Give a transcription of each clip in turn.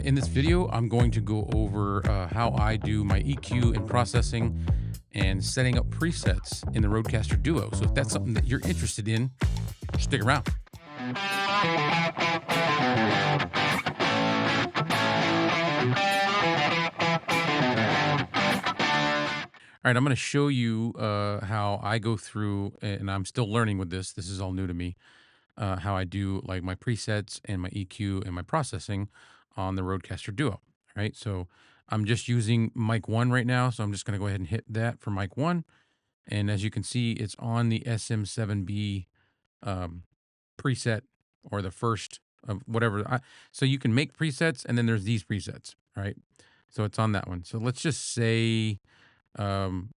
In this video, I'm going to go over how I do my EQ and processing and setting up presets in the Rodecaster Duo. So if that's something that you're interested in, stick around. All right, I'm going to show you how I go through, and I'm still learning with this. This is all new to me. How I do like my presets and my EQ and my processing on the Rodecaster Duo. All right, so I'm just using mic one right now, so I'm just going to go ahead and hit that for mic one. And as you can see, it's on the SM7B um, preset or the first of whatever. So you can make presets, and then there's these presets. All right, so it's on that one. So let's just say um,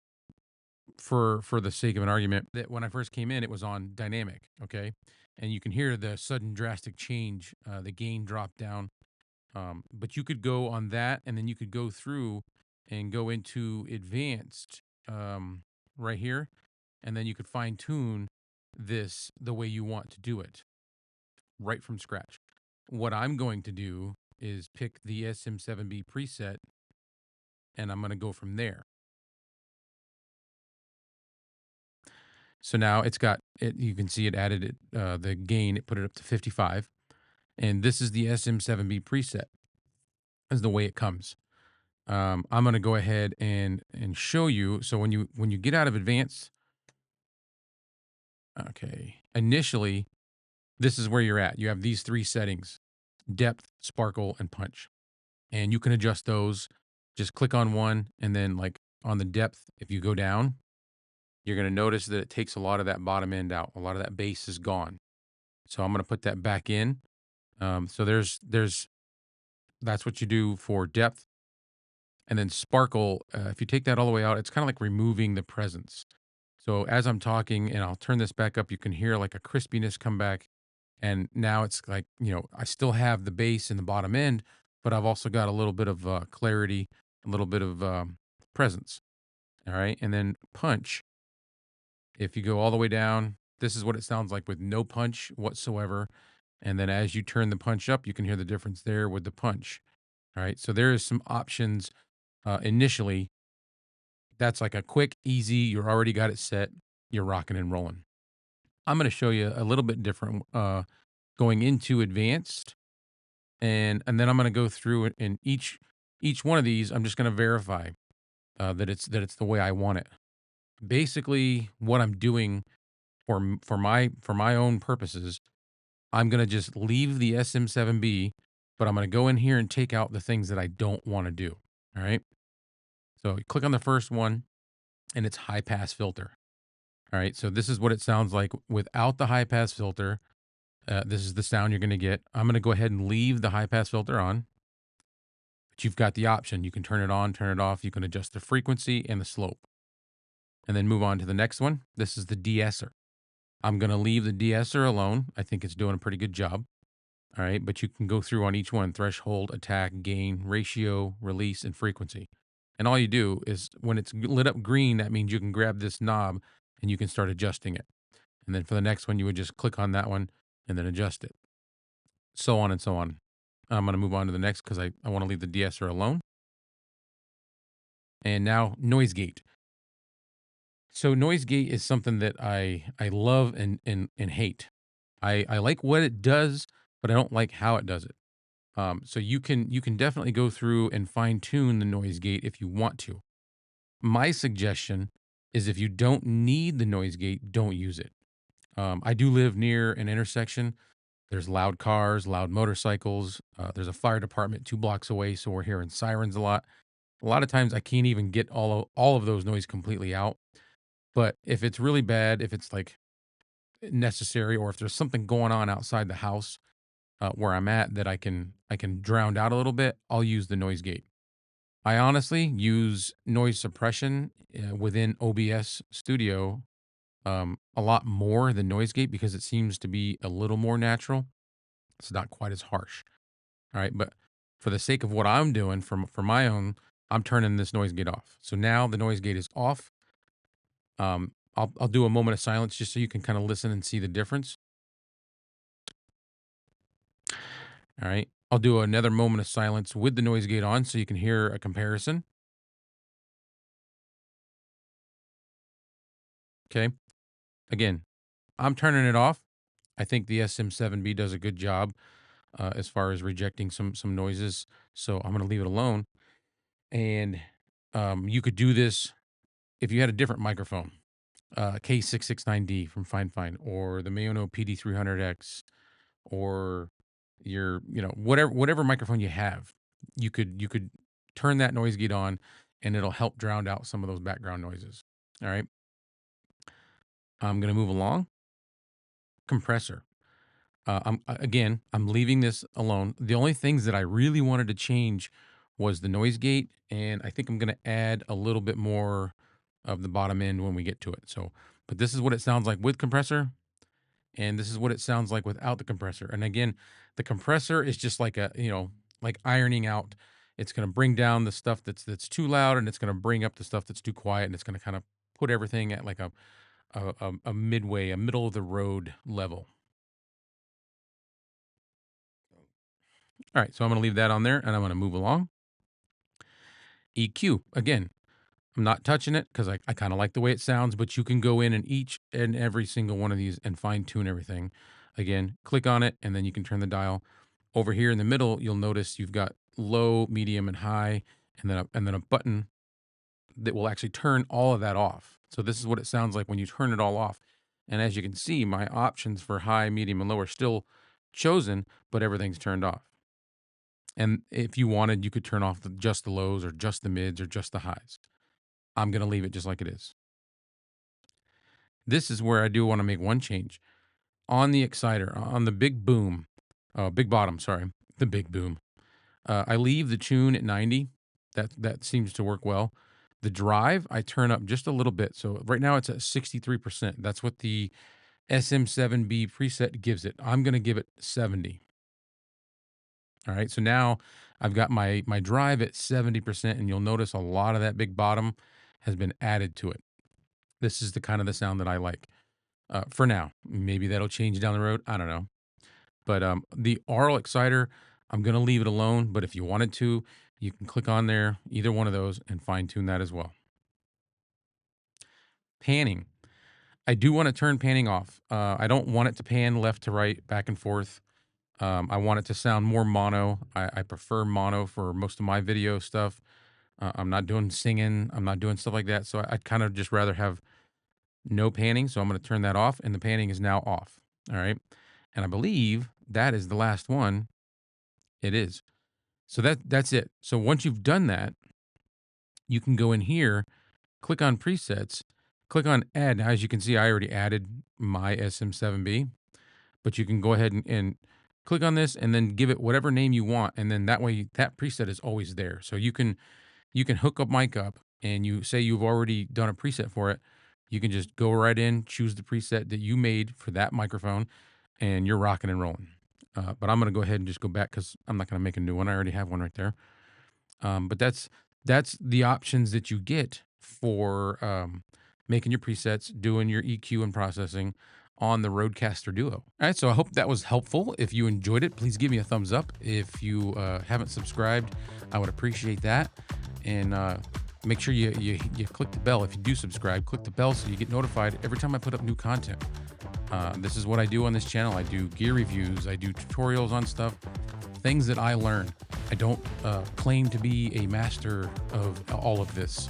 for the sake of an argument that when I first came in, it was on dynamic, okay? And you can hear the sudden drastic change, the gain drop down. But you could go on that, and then you could go through and go into advanced right here, and then you could fine tune this the way you want to do it right from scratch. What I'm going to do is pick the SM7B preset, and I'm going to go from there. So now it's got it. You can see it added it the gain. It put it up to 55, and this is the SM7B preset. Is the way it comes. I'm going to go ahead and show you. So when you get out of advanced, okay, initially this is where you're at. You have these three settings: depth, sparkle, and punch, and you can adjust those. Just click on one, and then like on the depth, if you go down, you're going to notice that it takes a lot of that bottom end out. A lot of that bass is gone. So I'm going to put that back in. So there's that's what you do for depth, and then sparkle. If you take that all the way out, it's kind of like removing the presence. So as I'm talking, and I'll turn this back up, you can hear like a crispiness come back, and now it's like I still have the bass in the bottom end, but I've also got a little bit of clarity, a little bit of presence. All right, and then punch. If you go all the way down, this is what it sounds like with no punch whatsoever. And then as you turn the punch up, you can hear the difference there with the punch. All right. So there is some options initially. That's like a quick, easy, you're already got it set. You're rocking and rolling. I'm going to show you a little bit different going into advanced. And then I'm going to go through it, and each one of these, I'm just going to verify that it's the way I want it. Basically, what I'm doing for my own purposes, I'm gonna just leave the SM7B, but I'm gonna go in here and take out the things that I don't want to do. All right. So you click on the first one, and it's high pass filter. All right. So this is what it sounds like without the high pass filter. This is the sound you're gonna get. I'm gonna go ahead and leave the high pass filter on, but you've got the option. You can turn it on, turn it off. You can adjust the frequency and the slope, and then move on to the next one. This is the De-Esser. I'm gonna leave the De-Esser alone. I think it's doing a pretty good job. All right, but you can go through on each one: threshold, attack, gain, ratio, release, and frequency. And all you do is when it's lit up green, that means you can grab this knob and you can start adjusting it. And then for the next one, you would just click on that one and then adjust it. So on and so on. I'm going to move on to the next because I want to leave the De-Esser alone. And now noise gate. So noise gate is something that I love and hate. I like what it does, but I don't like how it does it. So you can definitely go through and fine tune the noise gate if you want to. My suggestion is if you don't need the noise gate, don't use it. I do live near an intersection. There's loud cars, loud motorcycles. There's a fire department 2 blocks away, so we're hearing sirens a lot. A lot of times I can't even get all of those noise completely out. But if it's really bad, if it's like necessary, or if there's something going on outside the house where I'm at that I can drown out a little bit, I'll use the noise gate. I honestly use noise suppression within OBS Studio a lot more than noise gate because it seems to be a little more natural. It's not quite as harsh. All right, but for the sake of what I'm doing for my own, I'm turning this noise gate off. So now the noise gate is off. I'll do a moment of silence just so you can kind of listen and see the difference. All right. I'll do another moment of silence with the noise gate on so you can hear a comparison. Okay. Again, I'm turning it off. I think the SM7B does a good job as far as rejecting some noises. So I'm going to leave it alone. And you could do this if you had a different microphone, K669D from Fine, or the Mayono PD300X, or your, whatever microphone you have. You could turn that noise gate on, and it'll help drown out some of those background noises. All right. I'm going to move along. Compressor. I'm leaving this alone. The only things that I really wanted to change was the noise gate, and I think I'm going to add a little bit more of the bottom end when we get to it. So, but this is what it sounds like with compressor, and this is what it sounds like without the compressor. And again, the compressor is just like like ironing out. It's going to bring down the stuff that's too loud, and it's going to bring up the stuff that's too quiet, and it's going to kind of put everything at like a midway, a middle of the road level. All right, so I'm going to leave that on there, and I'm going to move along. EQ, again, I'm not touching it because I kind of like the way it sounds, but you can go in and each and every single one of these and fine tune everything. Again, click on it, and then you can turn the dial. Over here in the middle, you'll notice you've got low, medium, and high, and then a button that will actually turn all of that off. So this is what it sounds like when you turn it all off. And as you can see, my options for high, medium, and low are still chosen, but everything's turned off. And if you wanted, you could turn off just the lows or just the mids or just the highs. I'm going to leave it just like it is. This is where I do want to make one change. On the exciter, on the big boom, big bottom, sorry, the big boom. I leave the tune at 90. That seems to work well. The drive, I turn up just a little bit. So right now it's at 63%. That's what the SM7B preset gives it. I'm going to give it 70. All right, so now I've got my drive at 70%, and you'll notice a lot of that big bottom has been added to it. This is the kind of the sound that I like for now. Maybe that'll change down the road. I don't know. But the Aural Exciter, I'm going to leave it alone. But if you wanted to, you can click on there, either one of those, and fine tune that as well. Panning. I do want to turn panning off. I don't want it to pan left to right, back and forth. I want it to sound more mono. I prefer mono for most of my video stuff. I'm not doing singing. I'm not doing stuff like that. So I'd kind of just rather have no panning. So I'm going to turn that off, and the panning is now off. All right. And I believe that is the last one. It is. So that's it. So once you've done that, you can go in here, click on presets, click on add. Now, as you can see, I already added my SM7B, but you can go ahead and click on this and then give it whatever name you want. And then that way that preset is always there. So you can hook up mic up, and you say you've already done a preset for it. You can just go right in, choose the preset that you made for that microphone, and you're rocking and rolling. But I'm going to go ahead and just go back because I'm not going to make a new one. I already have one right there. But that's the options that you get for making your presets, doing your EQ and processing on the Rodecaster Duo. All right, so I hope that was helpful. If you enjoyed it, please give me a thumbs up. If you haven't subscribed, I would appreciate that. And make sure you click the bell. If you do subscribe, click the bell so you get notified every time I put up new content. This is what I do on this channel. I do gear reviews. I do tutorials on stuff, things that I learn. I don't claim to be a master of all of this.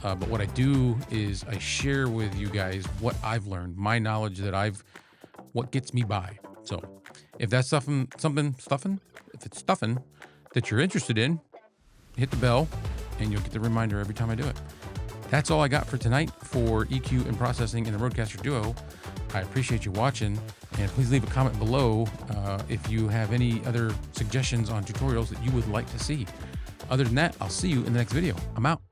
But what I do is I share with you guys what I've learned, my knowledge what gets me by. So if that's stuffing that you're interested in, hit the bell and you'll get the reminder every time I do it. That's all I got for tonight for EQ and processing in the Rodecaster Duo. I appreciate you watching, and please leave a comment below if you have any other suggestions on tutorials that you would like to see. Other than that, I'll see you in the next video. I'm out.